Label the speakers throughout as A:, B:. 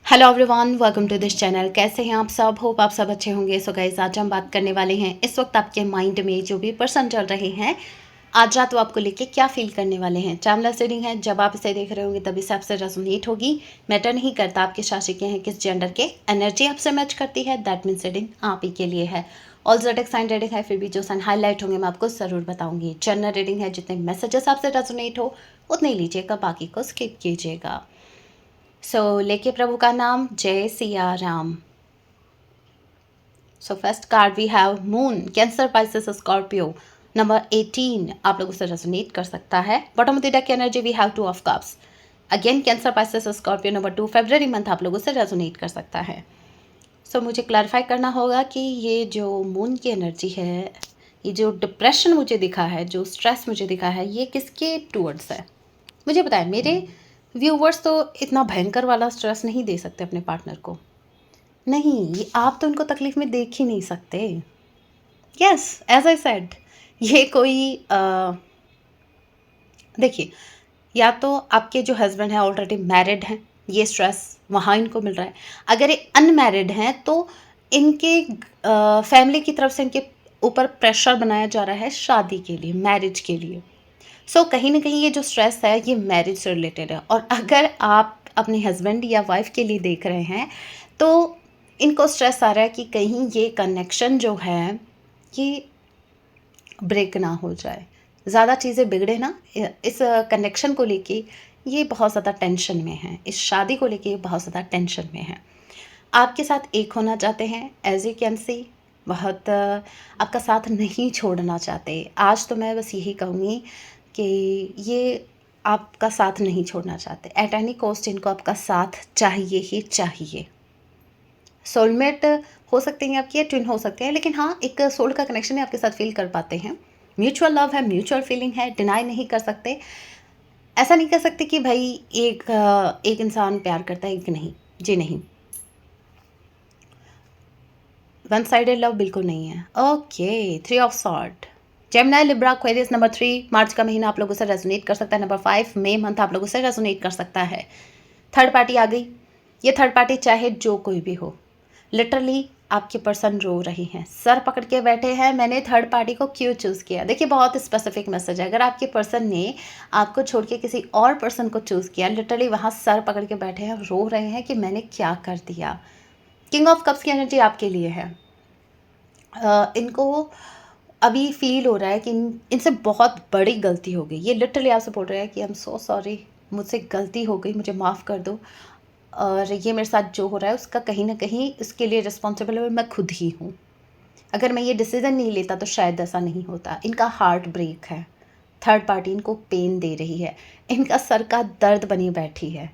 A: Hello everyone, welcome to this channel. कैसे हैं आप सब? होप आप सब अच्छे होंगे। सो गाइस, आज हम बात करने वाले हैं इस वक्त आपके माइंड में जो भी पर्सन चल रहे हैं, आज रात वो आपको लेके क्या फील करने वाले हैं। टाइमलेस रीडिंग है, जब आप इसे देख रहे होंगे तभी से आपसे रेजोनेट होगी। मैटर नहीं करता आप किस राशि के हैं, किस जेंडर के, एनर्जी आपसे मैच करती है, दैट मीन्स रीडिंग आप ही के लिए है। ऑल ज़ोडिक साइन रीडिंग है, फिर भी जो साइन हाईलाइट होंगे मैं आपको ज़रूर बताऊंगी। जनरल रीडिंग है, जितने मैसेजेस आपसे रेजोनेट हो उतने ही लीजिएगा, बाकी को स्किप कीजिएगा। लेके प्रभु का नाम, जय Siya Ram. First card we have moon, Cancer, Pisces, Scorpio. Number 18 आप लोगों से रेजोनेट कर सकता है। Bottom of the deck energy we have two of cups. Again Cancer, Pisces, Scorpio. Number 2 फरवरी मंथ आप लोगों से रेजोनेट कर सकता है। मुझे क्लैरिफाई करना होगा कि ये जो मून की एनर्जी है, ये जो डिप्रेशन मुझे दिखा है, जो स्ट्रेस मुझे दिखा है, ये किसके टूवर्ड्स है? मुझे बताएं। मेरे व्यूवर्स तो इतना भयंकर वाला स्ट्रेस नहीं दे सकते अपने पार्टनर को। नहीं, ये आप तो उनको तकलीफ में देख ही नहीं सकते। यस, एज आई सेड, ये कोई देखिए, या तो आपके जो हस्बैंड हैं ऑलरेडी मैरिड हैं, ये स्ट्रेस वहाँ इनको मिल रहा है। अगर ये अनमैरिड हैं तो इनके फैमिली की तरफ से इनके ऊपर प्रेशर बनाया जा रहा है शादी के लिए, मैरिज के लिए। कहीं ना कहीं ये जो स्ट्रेस है ये मैरिज से रिलेटेड है। और अगर आप अपने हस्बैंड या वाइफ के लिए देख रहे हैं तो इनको स्ट्रेस आ रहा है कि कहीं ये कनेक्शन जो है ये ब्रेक ना हो जाए, ज़्यादा चीज़ें बिगड़े ना। इस कनेक्शन को लेके ये बहुत ज़्यादा टेंशन में है, इस शादी को लेके ये बहुत ज़्यादा टेंशन में है। आपके साथ एक होना चाहते हैं, एज यू कैन सी, बहुत आपका साथ नहीं छोड़ना चाहते। आज तो मैं बस यही कहूँगी कि ये आपका साथ नहीं छोड़ना चाहते। एट एनी कॉस्ट इनको आपका साथ चाहिए ही चाहिए। सोलमेट हो सकते हैं आपके, या ट्विन हो सकते हैं, लेकिन हाँ, एक सोल का कनेक्शन है, आपके साथ फील कर पाते हैं। म्यूचुअल लव है, म्यूचुअल फीलिंग है, डिनाई नहीं कर सकते। ऐसा नहीं कह सकते कि भाई एक इंसान प्यार करता है, एक नहीं। जी नहीं, वन साइडेड लव बिल्कुल नहीं है। Okay, 3 of sword, Gemini, Libra, Aquarius. Number 3 मार्च का महीना आप लोगों से रेजोनेट कर सकता है। नंबर 5 मई मंथ आप लोगों से रेजोनेट कर सकता है। थर्ड पार्टी आ गई। ये थर्ड पार्टी चाहे जो कोई भी हो, लिटरली आपके पर्सन रो रही हैं, सर पकड़ के बैठे हैं, मैंने थर्ड पार्टी को क्यों चूज़ किया। देखिए, बहुत स्पेसिफिक मैसेज है। अगर आपके पर्सन ने आपको छोड़ के किसी और पर्सन को चूज़ किया, लिटरली वहाँ सर पकड़ के बैठे हैं, रो रहे हैं कि मैंने क्या कर दिया। किंग ऑफ कप्स की एनर्जी आपके लिए है। इनको अभी फील हो रहा है कि इनसे बहुत बड़ी गलती हो गई। ये लिटरली आपसे बोल रहे हैं कि आई एम सो सॉरी, मुझसे गलती हो गई, मुझे माफ़ कर दो। और ये मेरे साथ जो हो रहा है उसका कहीं ना कहीं इसके लिए रिस्पॉन्सिबल मैं खुद ही हूँ। अगर मैं ये डिसीज़न नहीं लेता तो शायद ऐसा नहीं होता। इनका हार्ट ब्रेक है, थर्ड पार्टी इनको पेन दे रही है, इनका सर का दर्द बनी बैठी है।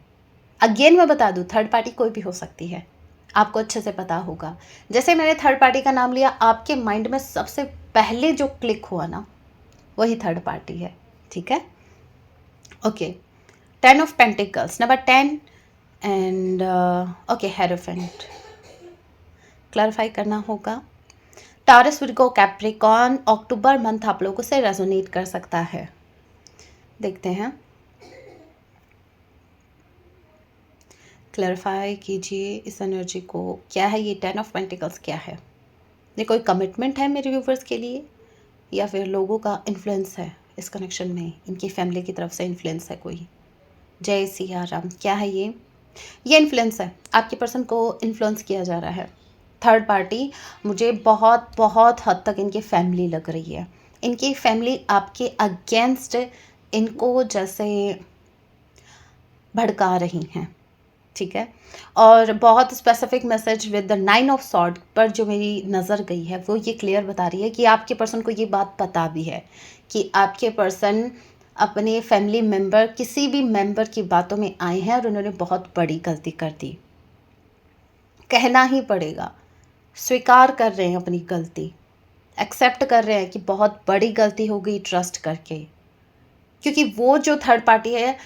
A: अगेन मैं बता दूँ, थर्ड पार्टी कोई भी हो सकती है, आपको अच्छे से पता होगा। जैसे मैंने थर्ड पार्टी का नाम लिया, आपके माइंड में सबसे पहले जो क्लिक हुआ ना, वही थर्ड पार्टी है। ठीक है, okay. 10 of pentacles, number 10 and okay, hierophant. Clarify करना होगा। टॉरस, विर्गो, कैप्रिकॉर्न, अक्टूबर मंथ आप लोगों से रेजोनेट कर सकता है। देखते हैं, क्लैरिफाई कीजिए इस एनर्जी को। क्या है ये 10 ऑफ पेंटिकल्स? क्या है ये? कोई कमिटमेंट है मेरे व्यूवर्स के लिए, या फिर लोगों का इन्फ्लुएंस है इस कनेक्शन में, इनकी फैमिली की तरफ से इन्फ्लुएंस है कोई? जय सिया राम। क्या है ये इन्फ्लुएंस है, आपके पर्सन को इन्फ्लुएंस किया जा रहा है। थर्ड पार्टी मुझे बहुत बहुत हद तक इनकी फैमिली लग रही है। इनकी फैमिली आपके अगेंस्ट इनको जैसे भड़का रही हैं। ठीक है, और बहुत specific message with the 9 of sword पर जो मेरी नज़र गई है वो ये क्लियर बता रही है कि आपके पर्सन को ये बात पता भी है कि आपके पर्सन अपने फैमिली मेम्बर, किसी भी मेम्बर की बातों में आए हैं और उन्होंने बहुत बड़ी गलती कर दी। कहना ही पड़ेगा, स्वीकार कर रहे हैं अपनी गलती, एक्सेप्ट कर रहे हैं कि बहुत बड़ी गलती हो गई ट्रस्ट करके। क्योंकि वो जो थर्ड पार्टी है,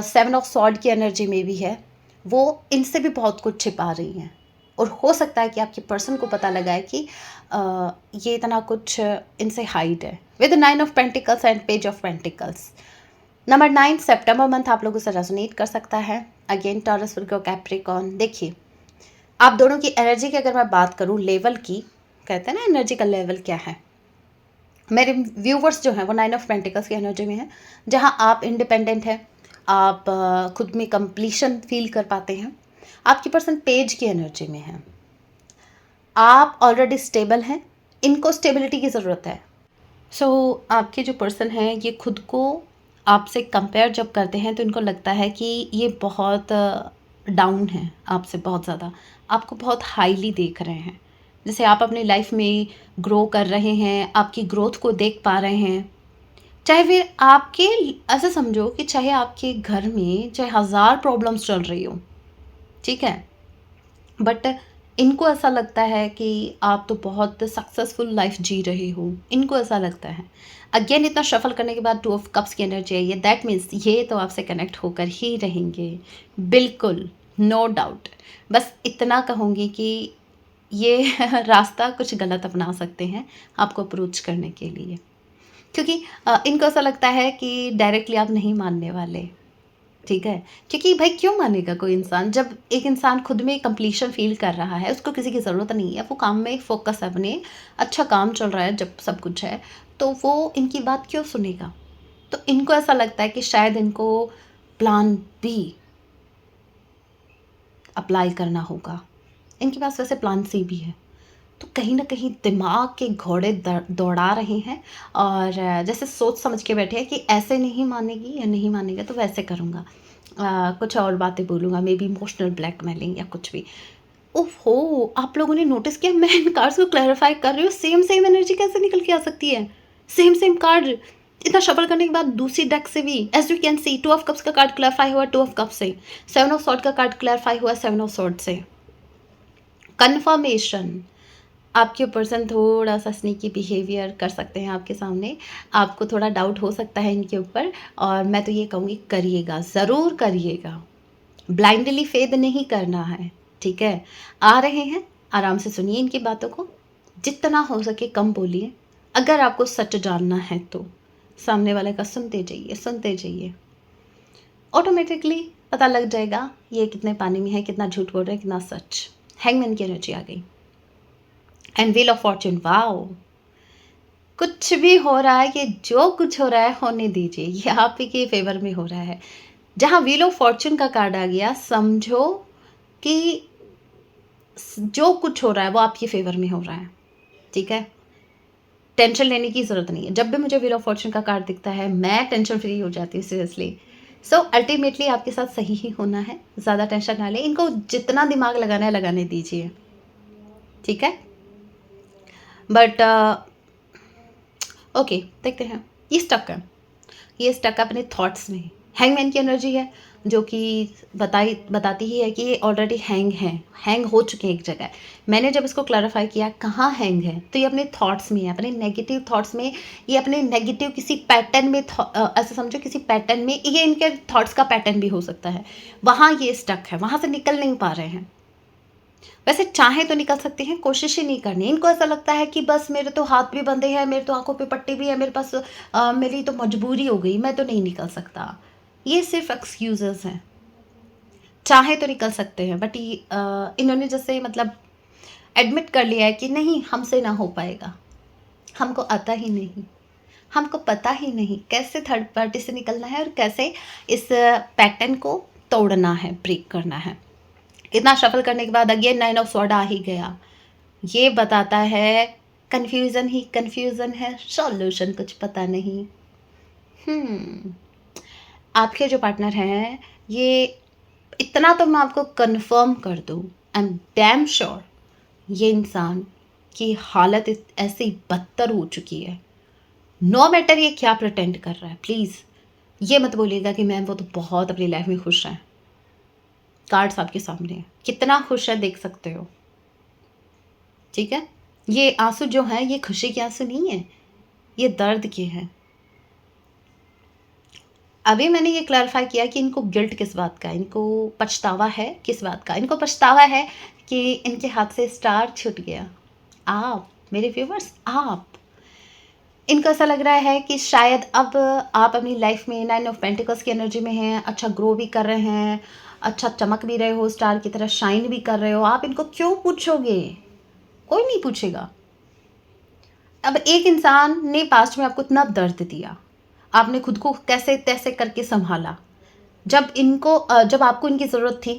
A: 7 ऑफ सॉर्ड की एनर्जी में भी है, वो इनसे भी बहुत कुछ छिपा रही हैं। और हो सकता है कि आपके पर्सन को पता लगा है कि ये इतना कुछ इनसे हाइड है। With 9 of pentacles and page of pentacles, number 9 September month आप लोगों से रेजोनेट कर सकता है। अगेन टॉरस, वर्गो, कैप्रिकॉर्न। देखिए आप दोनों की एनर्जी की अगर मैं बात करूं लेवल की, कहते हैं ना एनर्जी का लेवल क्या है, मेरे व्यूवर्स जो हैं वो 9 ऑफ पेंटिकल्स की एनर्जी में है, जहां आप इंडिपेंडेंट हैं, आप खुद में कंप्लीशन फील कर पाते हैं। आपकी पर्सन पेज की एनर्जी में है, आप ऑलरेडी स्टेबल हैं, इनको स्टेबिलिटी की ज़रूरत है। सो आपके जो पर्सन हैं ये खुद को आपसे कंपेयर जब करते हैं तो इनको लगता है कि ये बहुत डाउन है आपसे, बहुत ज़्यादा आपको बहुत हाईली देख रहे हैं। जैसे आप अपनी लाइफ में ग्रो कर रहे हैं, आपकी ग्रोथ को देख पा रहे हैं। चाहे फिर आपके, ऐसे समझो कि चाहे आपके घर में चाहे 1000 प्रॉब्लम्स चल रही हो, ठीक है, बट इनको ऐसा लगता है कि आप तो बहुत सक्सेसफुल लाइफ जी रहे हो, इनको ऐसा लगता है। अगेन इतना शफल करने के बाद 2 ऑफ कप्स की एनर्जी आई है, दैट मीन्स ये तो आपसे कनेक्ट होकर ही रहेंगे, बिल्कुल, नो डाउट। बस इतना कहूँगी कि ये रास्ता कुछ गलत अपना सकते हैं आपको अप्रोच करने के लिए, क्योंकि इनको ऐसा लगता है कि डायरेक्टली आप नहीं मानने वाले, ठीक है? क्योंकि भाई क्यों मानेगा कोई इंसान, जब एक इंसान खुद में कंप्लीशन फ़ील कर रहा है, उसको किसी की ज़रूरत नहीं है, वो काम में फ़ोकस है अपने, अच्छा काम चल रहा है, जब सब कुछ है, तो वो इनकी बात क्यों सुनेगा? तो इनको ऐसा लगता है कि शायद इनको प्लान बी अप्लाई करना होगा। इनके पास वैसे प्लान सी भी है। तो कहीं न कहीं दिमाग के घोड़े दौड़ा रहे हैं, और जैसे सोच समझ के बैठे हैं कि ऐसे नहीं मानेगी या नहीं मानेगा तो वैसे करूँगा। कुछ और बातें बोलूँगा, मे बी इमोशनल ब्लैकमेलिंग या कुछ भी। ओहो! आप लोगों ने नोटिस किया, मैं इन कार्ड्स को क्लैरिफ़ाई कर रही हूँ, सेम एनर्जी कैसे निकल के आ सकती है? सेम कार्ड इतना शफल करने के बाद दूसरी डेक से भी, as you can see 2 of cups का कार्ड क्लैरिफ़ाई हुआ 2 ऑफ कप्स से, 7 ऑफ सॉर्ड का कार्ड क्लैरिफ़ाई हुआ 7 ऑफ सॉर्ड से। कन्फर्मेशन, आपके पर्सन थोड़ा-सा स्नीकी बिहेवियर कर सकते हैं आपके सामने, आपको थोड़ा डाउट हो सकता है इनके ऊपर, और मैं तो ये कहूँगी करिएगा, ज़रूर करिएगा। ब्लाइंडली फ़ेथ नहीं करना है, ठीक है? आ रहे हैं, आराम से सुनिए इनकी बातों को, जितना हो सके कम बोलिए। अगर आपको सच जानना है तो, सामने वाले का सुनते जाइए। ऑटोमेटिकली पता लग जाएगा ये कितने पानी में है, कितना झूठ बोल रहे हैं, कितना सच। हैंगमैन की एनर्जी आ गई। And wheel of Fortune, wow! कुछ भी हो रहा है, ये जो कुछ हो रहा है होने दीजिए, ये आप ही के फेवर में हो रहा है। जहाँ व्हील ऑफ फॉर्च्यून का कार्ड आ गया, समझो कि जो कुछ हो रहा है वो आपके फेवर में हो रहा है, ठीक है? टेंशन लेने की ज़रूरत नहीं है। जब भी मुझे व्हील ऑफ फॉर्च्यून का कार्ड दिखता है, मैं टेंशन फ्री हो जाती हूँ सीरियसली। सो अल्टीमेटली आपके साथ सही ही होना है, ज़्यादा टेंशन ना लें, इनको जितना दिमाग लगाना है लगाने दीजिए, ठीक है? बट ओके, देखते हैं। ये स्टक है अपने थॉट्स में। हैंगमैन की एनर्जी है, जो कि बताती ही है कि ये ऑलरेडी हैंग हो चुके हैं एक जगह। मैंने जब इसको क्लैरिफाई किया कहाँ हैंग है, तो ये अपने थॉट्स में है, अपने नेगेटिव थॉट्स में। ये अपने नेगेटिव किसी पैटर्न में, ऐसा समझो किसी पैटर्न में, ये इनके थॉट्स का पैटर्न भी हो सकता है, वहाँ ये स्टक है, वहाँ से निकल नहीं पा रहे हैं। वैसे चाहें तो निकल सकते हैं, कोशिश ही नहीं करनी। इनको ऐसा लगता है कि बस मेरे तो हाथ भी बंधे हैं, मेरे तो आँखों पे पट्टी भी है, मेरे पास मेरी तो मजबूरी हो गई, मैं तो नहीं निकल सकता। ये सिर्फ एक्सक्यूज़ेज़ हैं। चाहे तो निकल सकते हैं, बट ये इन्होंने जैसे मतलब एडमिट कर लिया है कि नहीं, हमसे ना हो पाएगा, हमको आता ही नहीं, हमको पता ही नहीं कैसे थर्ड पार्टी से निकलना है और कैसे इस पैटर्न को तोड़ना है, ब्रेक करना है। इतना शफल करने के बाद अगेन 9 ऑफ स्वॉर्ड आ ही गया। ये बताता है कन्फ्यूज़न ही कन्फ्यूज़न है, सॉल्यूशन कुछ पता नहीं। आपके जो पार्टनर हैं, ये इतना तो मैं आपको कन्फर्म कर दूँ, आई एम डैम श्योर ये इंसान की हालत ऐसी बदतर हो चुकी है। नो मैटर ये क्या प्रिटेंड कर रहा है, प्लीज़ ये मत बोलिएगा कि मैम वो तो बहुत अपनी लाइफ में खुश हैं। कार्ड्स आपके सामने हैं, कितना खुश है देख सकते हो, ठीक है? ये आंसू जो हैं ये खुशी के आंसू नहीं है, ये दर्द के हैं। अभी मैंने ये क्लैरिफाई किया कि इनको गिल्ट किस बात का है, इनको पछतावा है किस बात का। इनको पछतावा है कि इनके हाथ से स्टार छूट गया। आप मेरे व्यूवर्स, आप इनको ऐसा लग रहा है कि शायद अब आप अपनी लाइफ में 9 ऑफ पेंटिकल्स की एनर्जी में हैं, अच्छा ग्रो भी कर रहे हैं, अच्छा चमक भी रहे हो, स्टार की तरह शाइन भी कर रहे हो। आप इनको क्यों पूछोगे? कोई नहीं पूछेगा। अब एक इंसान ने पास्ट में आपको इतना दर्द दिया, आपने खुद को कैसे तैसे करके संभाला। जब आपको इनकी ज़रूरत थी,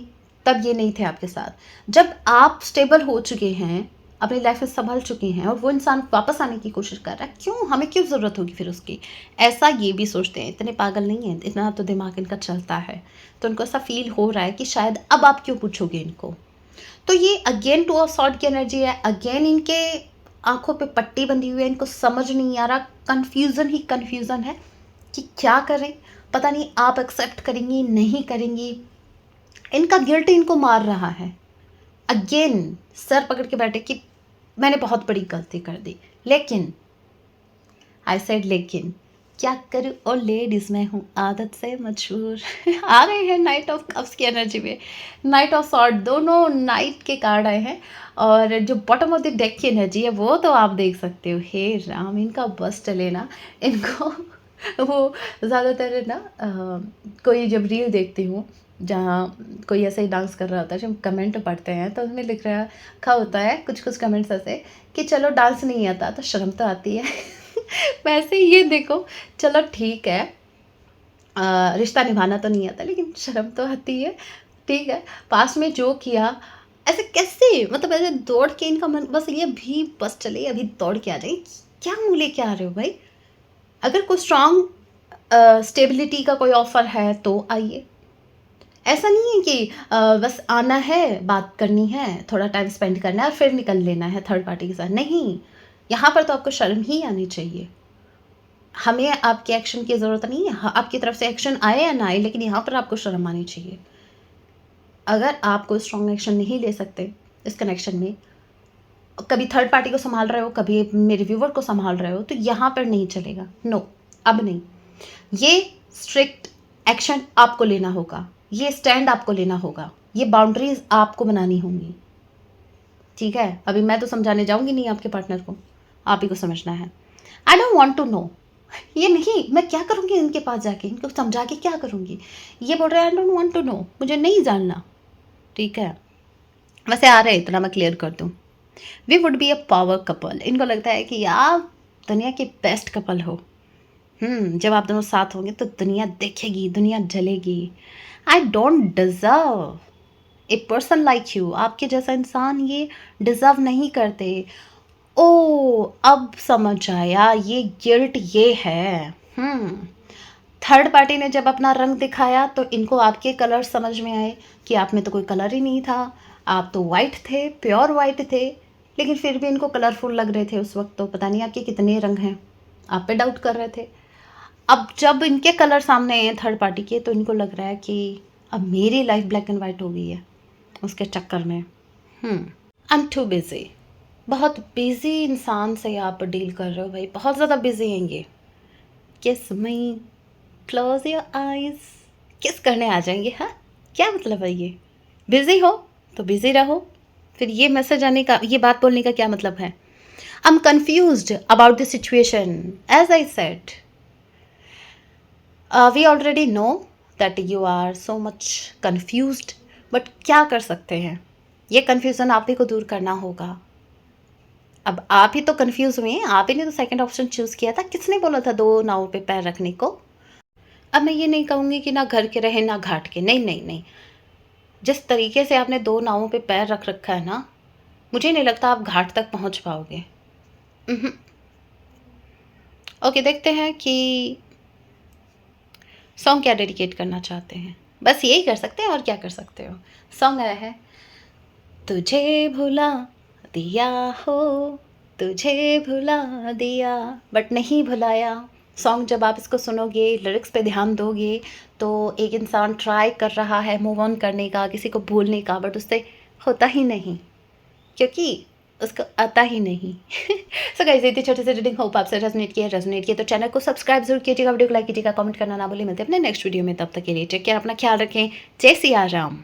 A: तब ये नहीं थे आपके साथ। जब आप स्टेबल हो चुके हैं, अपनी लाइफ में संभल चुके हैं और वो इंसान वापस आने की कोशिश कर रहा है, क्यों हमें क्यों ज़रूरत होगी फिर उसकी? ऐसा ये भी सोचते हैं, इतने पागल नहीं हैं, इतना तो दिमाग इनका चलता है। तो उनको ऐसा फील हो रहा है कि शायद अब आप क्यों पूछोगे इनको। तो ये अगेन 2 ऑफ सॉर्ड की एनर्जी है। अगेन इनके आंखों पे पट्टी बंधी हुई है, इनको समझ नहीं आ रहा, कन्फ्यूज़न ही कन्फ्यूज़न है कि क्या करें। पता नहीं आप एक्सेप्ट करेंगी नहीं करेंगी। इनका गिल्ट इनको मार रहा है। अगेन सर पकड़ के बैठे कि मैंने बहुत बड़ी गलती कर दी, लेकिन आई सेड लेकिन क्या करूँ, और लेडीज़ मैं हूँ आदत से मजबूर। आ रहे हैं नाइट ऑफ कप्स की एनर्जी में, नाइट ऑफ सॉर्ड, दोनों नाइट के कार्ड आए हैं। और जो बॉटम ऑफ द डेक की एनर्जी है वो तो आप देख सकते हो। हे राम, इनका बस चले ना इनको। वो ज़्यादातर ना कोई जब रील देखती हूँ जहाँ कोई ऐसे ही डांस कर रहा होता है, जब कमेंट पढ़ते हैं तो उसमें लिख रखा होता है कुछ कुछ कमेंट्स ऐसे कि चलो डांस नहीं आता तो शर्म तो आती है। वैसे ये देखो, चलो ठीक है, रिश्ता निभाना तो नहीं आता लेकिन शर्म तो आती है। ठीक है, पास में जो किया ऐसे कैसे, मतलब ऐसे दौड़ के इनका मन बस ये भी बस चले अभी दौड़ के आ जाए। क्या मुँह लेके आ रहे हो भाई? अगर कोई स्ट्रॉन्ग स्टेबिलिटी का कोई ऑफ़र है तो आइए। ऐसा नहीं है कि बस आना है, बात करनी है, थोड़ा टाइम स्पेंड करना है और फिर निकल लेना है थर्ड पार्टी के साथ। नहीं, यहाँ पर तो आपको शर्म ही आनी चाहिए। हमें आपके एक्शन की ज़रूरत नहीं है, आपकी तरफ से एक्शन आए या ना आए, लेकिन यहाँ पर आपको शर्म आनी चाहिए। अगर आप कोई स्ट्रॉन्ग एक्शन नहीं ले सकते इस कनेक्शन में, कभी थर्ड पार्टी को संभाल रहे हो, कभी मेरे व्यूवर को संभाल रहे हो, तो यहाँ पर नहीं चलेगा। नो, अब नहीं। ये स्ट्रिक्ट एक्शन आपको लेना होगा, ये स्टैंड आपको लेना होगा, ये बाउंड्रीज आपको बनानी होंगी। ठीक है, अभी मैं तो समझाने जाऊंगी नहीं आपके पार्टनर को, आप ही को समझना है। I don't want to know, ये नहीं, मैं क्या करूंगी इनके पास जाके, इनको समझा के क्या करूंगी? ये बोल रहे हैं I don't want to know, मुझे नहीं जानना। ठीक है, वैसे आ रहे, इतना मैं क्लियर कर दूं, we would be a power couple. इनको लगता है कि आप दुनिया के बेस्ट कपल हो। जब आप दोनों साथ होंगे तो दुनिया देखेगी, दुनिया जलेगी। I don't deserve a person like you. आपके जैसा इंसान ये डिज़र्व नहीं करते। ओ, अब समझ आया, ये गिल्ट ये है। थर्ड पार्टी ने जब अपना रंग दिखाया तो इनको आपके कलर समझ में आए कि आप में तो कोई कलर ही नहीं था, आप तो वाइट थे, प्योर वाइट थे, लेकिन फिर भी इनको कलरफुल लग रहे थे उस वक्त। तो पता नहीं आपके कितने रंग हैं, आप पे डाउट कर रहे थे। अब जब इनके कलर सामने आए हैं थर्ड पार्टी के, तो इनको लग रहा है कि अब मेरी लाइफ ब्लैक एंड वाइट हो गई है उसके चक्कर में। I am too busy. बहुत बिज़ी इंसान से आप डील कर रहे हो भाई, बहुत ज़्यादा बिज़ी हैं ये। किस मी, क्लोज योर आइज, किस करने आ जाएंगे। हाँ, क्या मतलब है ये? बिज़ी हो तो बिज़ी रहो। फिर ये मैसेज आने का, ये बात बोलने का क्या मतलब है? I am confused about the situation, as I said we already know that you are so much confused, but क्या कर सकते हैं? ये कन्फ्यूज़न आप ही को दूर करना होगा। अब आप ही तो कन्फ्यूज़ हुए हैं, आप ही ने तो सेकंड ऑप्शन चूज़ किया था। किसने बोला था दो नावों पे पैर रखने को? अब मैं ये नहीं कहूँगी कि ना घर के रहे ना घाट के, नहीं नहीं नहीं। जिस तरीके से आपने दो नावों पे पैर रख रखा है ना, मुझे नहीं लगता आप घाट तक पहुँच पाओगे। ओके, देखते हैं कि सॉन्ग क्या डेडिकेट करना चाहते हैं। बस यही कर सकते हैं, और क्या कर सकते हो। सॉन्ग आया है, तुझे भुला दिया हो, तुझे भुला दिया बट नहीं भुलाया। सॉन्ग जब आप इसको सुनोगे, लिरिक्स पे ध्यान दोगे, तो एक इंसान ट्राई कर रहा है मूव ऑन करने का, किसी को भूलने का, बट उससे होता ही नहीं क्योंकि उसको आता ही नहीं। सो गाइस, इतनी छोटी सी रीडिंग, होप आपसे रेजोनेट किया तो चैनल को सब्सक्राइब जरूर कीजिएगा, वीडियो को लाइक कीजिएगा, कमेंट करना ना भूलिए। मिलते हैं अपने नेक्स्ट वीडियो में, तब तक के लिए टेक केयर, अपना ख्याल रखें। जय सिया राम।